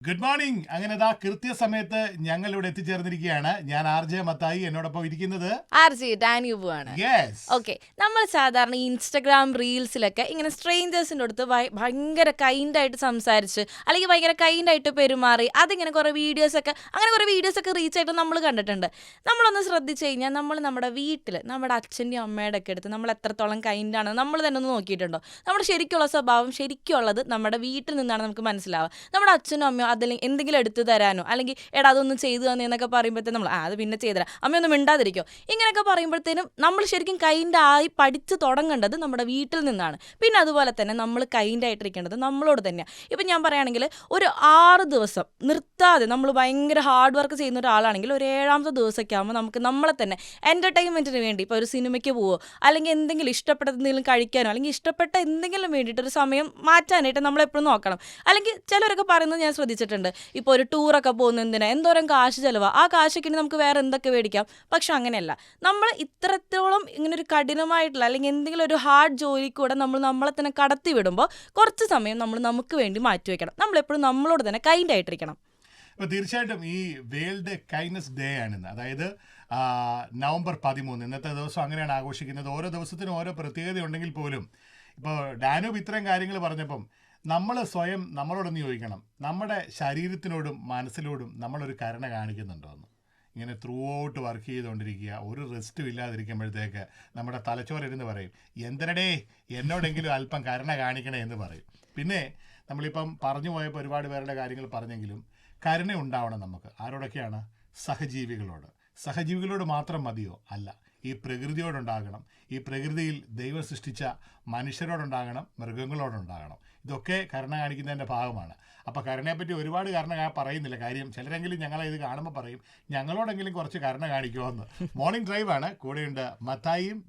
Good morning. അങ്ങനെ ദാ കൃത്യസമയത്ത് ഞങ്ങൾ ഇവിടെ എത്തിച്ചേർന്നിരിക്കുകയാണ്. ഞാൻ RJ മത്തായി, എന്നോടൊപ്പം ഇരിക്കുന്നത് RJ ഡാന്യൂബാണ്. യെസ്. ഓക്കെ, നമ്മൾ സാധാരണ ഇൻസ്റ്റഗ്രാം റീൽസിലൊക്കെ ഇങ്ങനെ സ്ട്രേഞ്ചേഴ്സിൻ്റെ അടുത്ത് ഭയങ്കര കൈൻഡായിട്ട് സംസാരിച്ച് അല്ലെങ്കിൽ ഭയങ്കര കൈൻഡായിട്ട് പെരുമാറി അതിങ്ങനെ കുറേ വീഡിയോസൊക്കെ റീച്ച് ആയിട്ട് നമ്മൾ കണ്ടിട്ടുണ്ട്. നമ്മളൊന്ന് ശ്രദ്ധിച്ചു കഴിഞ്ഞാൽ നമ്മൾ നമ്മുടെ വീട്ടിൽ നമ്മുടെ അച്ഛൻ്റെയും അമ്മയുടെ ഒക്കെ അടുത്ത് നമ്മൾ എത്രത്തോളം കൈൻഡാണ് നമ്മൾ തന്നെ ഒന്ന് നോക്കിയിട്ടുണ്ടോ? നമ്മുടെ ശരിക്കുള്ള സ്വഭാവം ശരിക്കുള്ളത് നമ്മുടെ വീട്ടിൽ നിന്നാണ് നമുക്ക് മനസ്സിലാവുക. നമ്മുടെ അച്ഛനും അമ്മയോ അതല്ലെങ്കിൽ എന്തെങ്കിലും എടുത്തു തരാനോ അല്ലെങ്കിൽ എടാ അതൊന്നും ചെയ്തു തന്നെന്നൊക്കെ പറയുമ്പോഴത്തേനും നമ്മൾ അത് പിന്നെ ചെയ്തുതരാം, അമ്മയൊന്നും മിണ്ടാതിരിക്കോ, ഇങ്ങനെയൊക്കെ പറയുമ്പോഴത്തേനും നമ്മൾ ശരിക്കും കൈൻഡായി പഠിച്ചു തുടങ്ങേണ്ടത് നമ്മുടെ വീട്ടിൽ നിന്നാണ്. പിന്നെ അതുപോലെ തന്നെ നമ്മൾ കൈൻഡായിട്ടിരിക്കേണ്ടത് നമ്മളോട് തന്നെയാണ്. ഇപ്പം ഞാൻ പറയുകയാണെങ്കിൽ ഒരു 6 ദിവസം നിർത്താതെ നമ്മൾ ഭയങ്കര ഹാർഡ് വർക്ക് ചെയ്യുന്ന ഒരാളാണെങ്കിൽ ഒരു 7ാമത്തെ ദിവസമൊക്കെ ആകുമ്പോൾ നമുക്ക് നമ്മളെ തന്നെ എൻ്റർടൈൻമെൻറ്റിന് വേണ്ടി ഇപ്പോൾ ഒരു സിനിമയ്ക്ക് പോവോ അല്ലെങ്കിൽ എന്തെങ്കിലും ഇഷ്ടപ്പെട്ട എന്തെങ്കിലും കഴിക്കാനോ അല്ലെങ്കിൽ ഇഷ്ടപ്പെട്ട എന്തെങ്കിലും വേണ്ടിയിട്ട് ഒരു സമയം മാറ്റാനായിട്ട് നമ്മളെപ്പോഴും നോക്കണം. അല്ലെങ്കിൽ ചിലരൊക്കെ പറയുന്നത് ഞാൻ ശ്രദ്ധിച്ചിട്ടുണ്ട്, ഇപ്പോൾ ഒരു ടൂറൊക്കെ പോകുന്ന എന്തിനാ, എന്തോരം കാശ് ചിലവാണ്, ആ കാശൊക്കെ നമുക്ക് വേറെ എന്തൊക്കെ മേടിക്കാം. പക്ഷെ അങ്ങനെയല്ല, നമ്മൾ ഇത്രത്തോളം ഇങ്ങനെ ഒരു കഠിനമായിട്ടുള്ള അല്ലെങ്കിൽ എന്തെങ്കിലും ഒരു ഹാർഡ് ജോലിക്കൂടെ നമ്മളെ തന്നെ കടത്തി വിടുമ്പോൾ കുറച്ച് സമയം നമുക്ക് വേണ്ടി മാറ്റിവെക്കണം. നമ്മളെപ്പോഴും നമ്മളോട് തന്നെ കൈൻഡായിട്ടിരിക്കണം. അപ്പോൾ തീർച്ചയായിട്ടും ഈ വേൾഡ് കൈൻഡ്നസ് ഡേ ആണിന്ന്. അതായത് നവംബർ 13 ഇന്നത്തെ ദിവസം അങ്ങനെയാണ് ആഘോഷിക്കുന്നത്. ഓരോ ദിവസത്തിനും ഓരോ പ്രത്യേകത ഉണ്ടെങ്കിൽ പോലും ഇപ്പോൾ ഡാനൂബ് ഇത്രയും കാര്യങ്ങൾ പറഞ്ഞപ്പം നമ്മൾ സ്വയം നമ്മളോടൊന്ന് ചോദിക്കണം, നമ്മുടെ ശരീരത്തിനോടും മനസ്സിനോടും നമ്മളൊരു കരുണ കാണിക്കുന്നുണ്ടോ എന്ന്. ഇങ്ങനെ ത്രൂ ഔട്ട് വർക്ക് ചെയ്തുകൊണ്ടിരിക്കുക, ഒരു റെസ്റ്റും ഇല്ലാതിരിക്കുമ്പോഴത്തേക്ക് നമ്മുടെ തലച്ചോറിരുന്ന് പറയും, എന്തരടേ എന്നോടെങ്കിലും അല്പം കരുണ കാണിക്കണേ എന്ന് പറയും. പിന്നെ നമ്മളിപ്പം പറഞ്ഞു പോയപ്പോൾ ഒരുപാട് പേരുടെ കാര്യങ്ങൾ പറഞ്ഞെങ്കിലും കരുണ ഉണ്ടാവണം നമുക്ക്. ആരോടൊക്കെയാണ്? സഹജീവികളോട് മാത്രം മതിയോ? അല്ല, ഈ പ്രകൃതിയോടുണ്ടാകണം. ഈ പ്രകൃതിയിൽ ദൈവം സൃഷ്ടിച്ച മനുഷ്യരോടുണ്ടാകണം, മൃഗങ്ങളോടുണ്ടാകണം. ഇതൊക്കെ കരുണ കാണിക്കുന്നതിൻ്റെ ഭാഗമാണ്. അപ്പോൾ കരുണയെപ്പറ്റി ഒരുപാട് കരുണ പറയുന്നില്ല. കാര്യം ചിലരെങ്കിലും ഞങ്ങളെ ഇത് കാണുമ്പോൾ പറയും, ഞങ്ങളോടെങ്കിലും കുറച്ച് കരുണ കാണിക്കുമോ എന്ന്. മോർണിംഗ് ഡ്രൈവാണ്, കൂടെയുണ്ട് മത്തായിയും